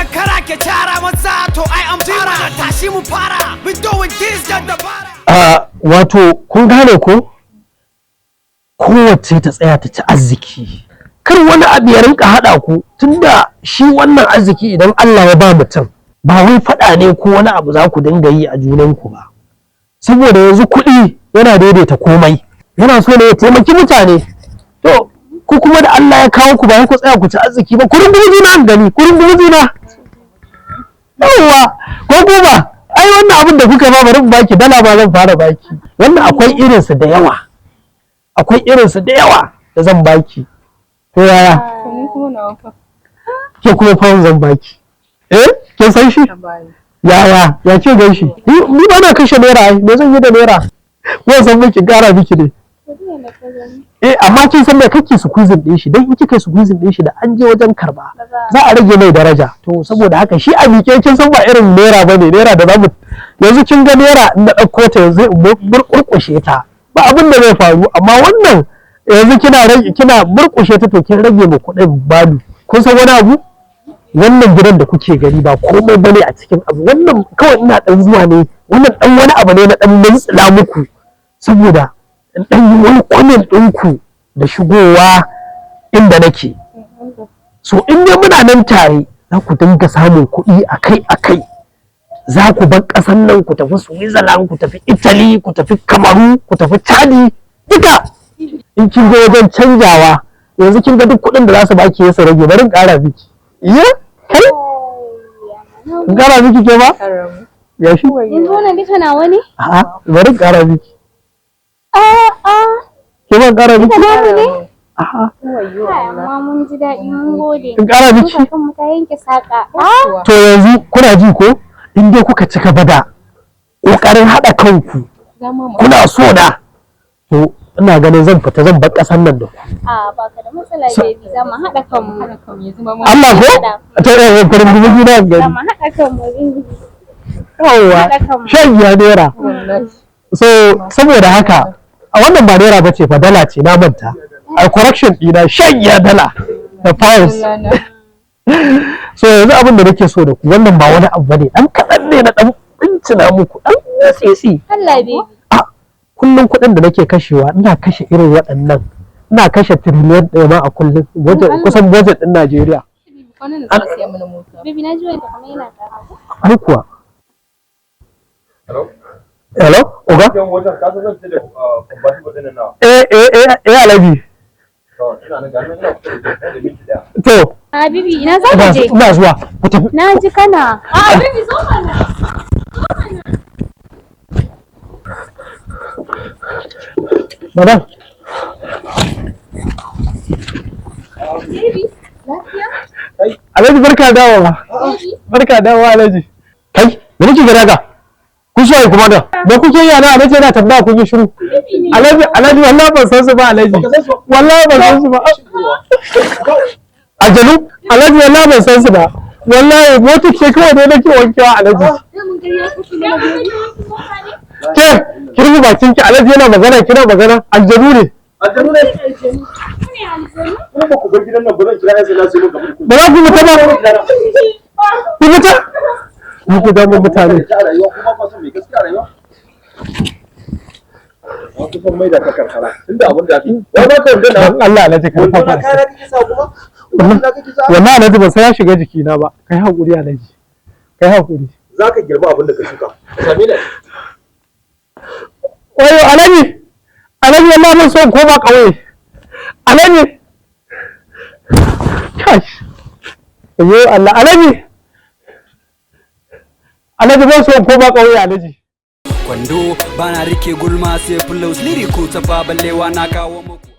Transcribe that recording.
zakara ke cara masa to ai an fara tashi mu fara we doing this da dabara. Wato kun gane ko kowace ta tsaya ta ci arziki, kar wani abu ya rinka haɗa ku, tunda shi wannan arziki idan Allah ya ba mutum ba wai faɗa ne ko wani abu za ku dinga yi a junanku ba, saboda yanzu kuɗi yana daidaita komai, yana so ne ya taimaki mutane. To ku kuma da Allah ya kawo ku ba ku tsaya ku ci arziki ba, kurin gudu na gani, kurin gudu na yawwa ko kuma ai wannan abin da kuka ba bari baki dala ba zan fara baki, wannan akwai irinsu da yawa, akwai irinsu da yawa da zan baki. To yaya ke kuma fa zan baki kin san shi yaya ya ce gan shi ni ba na kashe naira ai me zan yi da naira ko san miki gara miki ne amma kin san me kake su kuzin din shi dan in kika su kuzin din shi da an je wajen karba za a rage mai daraja. To saboda haka shi a bike kin san ba irin naira bane, naira da zamu yanzu kin ga naira in na dauko ta yanzu burkushe ta ba abin da zai faru, amma wannan yanzu kina burkushe ta to kin rage mu kuɗin balu. Kun san wani abu, wannan gidan da kuke gani ba komai bane a cikin abu, wannan kawai ina dan zuwa ne, wannan dan wani abu ne na dan mintsila muku saboda in dan yi wani kwamin ɗinku da shigowa inda nake. So in dai muna nan tare za ku dinga samun kuɗi akai-akai, za ku bar ƙasar nan ku tafi Switzerland, ku tafi Italy, ku tafi Kamaru, ku tafi Chadi duka. In kin ga wajen canjawa yanzu kin ga duk kuɗin da za su baki ya rage, bari in ƙara miki. Iya kai in ƙara miki ke ba ya shi yanzu wannan duka nawa ne? A'a bari in ƙara miki. Ke ban ƙara miki? A'a amma mun ji daɗi mun gode. in ƙara miki? Kan ta yanke saƙa. To yanzu kuna ji ko, in dai kuka cika bada ƙoƙarin haɗa kanku kuna so na, to ina ganin zan fita zan bar ƙasar nan da ku. Ba ka da matsala baby, za mu haɗa kanmu. Allah ko? Ta yi farin dubu na gari. Za mu haɗa kanmu. Yawwa shan giya naira. So saboda haka a wannan ba naira bace fa dala ce, na manta. A correction ɗina shan giya dala da pounds. So yanzu abin da nake so da ku, wannan ba wani abu bane, dan kaɗan ne na dan bincina muku dan sisi. Allah baby. Kullum kuɗin da nake kashewa ina kashe irin waɗannan, ina kashe tiriliyan ɗaya ma a kullum, kusan budget ɗin Najeriya. Baby na ji wani kamar yana ƙara. Ai kuwa. Hello? Oga? Alhaji. To. Bibi ina za ka je? Ina zuwa. Na ji kana. Bibi zo mana. Madam. Bibi, lafiya? Alhaji barka dawowa. Barka dawowa Alhaji. Kai, me nake gada ka? Ku so kuma da. Me kuke yi ana Alhaji yana tambaya kun yi shiru. Alhaji wallahi ban san su ba Alhaji. Wallahi ban san su ba. Ajalu? Alhaji wallahi ban san su ba. Wallahi mota ce kawai ne nake wankewa Alhaji. Ke, kirmi bakin ki Alhaji yana magana kina magana, aljanu ne. Aljanu ne? Kuma ba ku bar gidan nan ba zan kira yan sanda su mun gaba. Ba za ku mutu ba. Ku mutu? Ku ku damu mutane. Kuma ba son mai gaskiya rayuwa. Ba ku son mai da ta karkara. Tunda abin da ake. Ya ba ka wanda na Allah Alhaji ka wannan fafa. kaya kike sa kuma? Wannan kike sa? Wallahi Alhaji ban sai ya shiga jikina ba. Kai hakuri Alhaji. Kai hakuri. Za ka girba abin da ka shuka. Ka same ni. Wayo Alhaji. Alhaji wallahi ban so in koma ƙauye. Alhaji. Kai. Wayo Allah Alhaji. Alhaji ban so in koma ƙauye Alhaji. Kwando bana rike gulma sai fulos liriko ta fa ballewa na kawo muku.